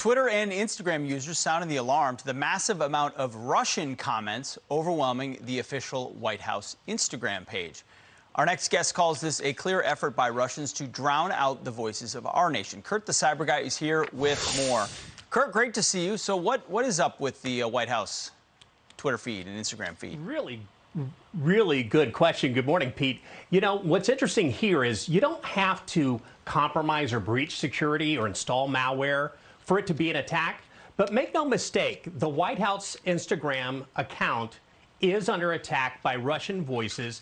Twitter and Instagram users sounding the alarm to the massive amount of Russian comments overwhelming the official White House Instagram page. Our next guest calls this a clear effort by Russians to drown out the voices of our nation. Kurt, the cyber guy, is here with more. Kurt, great to see you. So what is up with the White House Twitter feed and Instagram feed? Really good question. Good morning, Pete. You know, what's interesting here is you don't have to compromise or breach security or install malware for it to be an attack. But make no mistake, the White House Instagram account is under attack by Russian voices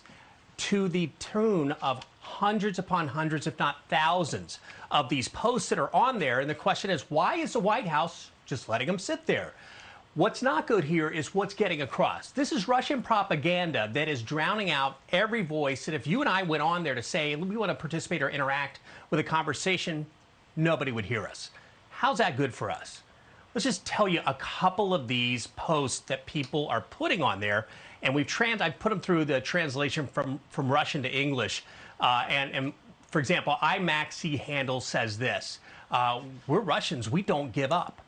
to the tune of hundreds upon hundreds, if not thousands, of these posts that are on there. And the question is, why is the White House just letting them sit there? What's not good here is what's getting across. This is Russian propaganda that is drowning out every voice. And if you and I went on there to say we want to participate or interact with a conversation, nobody would hear us. How's that good for us? Let's just tell you a couple of these posts that people are putting on there. And I've put them through the translation from Russian to English. And for example, iMaxi handle says this: we're Russians, we don't give up.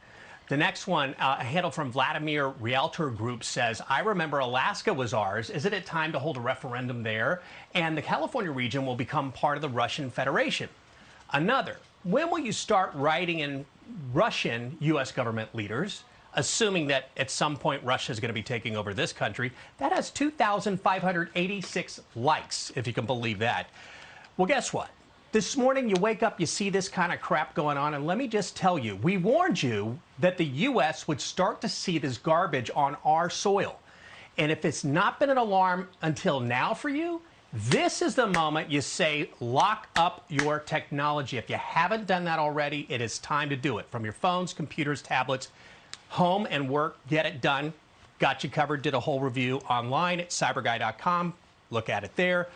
The next one, a handle from Vladimir Realtor Group says, I remember Alaska was ours. Isn't it time to hold a referendum there? And the California region will become part of the Russian Federation. Another, when will you start writing in Russian U.S. government leaders, assuming that at some point Russia is going to be taking over this country? That has 2,586 likes, if you can believe that. Well, guess what? This morning, you wake up, you see this kind of crap going on, and let me just tell you, we warned you that the U.S. would start to see this garbage on our soil. And if it's not been an alarm until now for you, this is the moment you say, lock up your technology. If you haven't done that already, it is time to do it. From your phones, computers, tablets, home and work, get it done. Got you covered, did a whole review online at cyberguy.com. Look at it there.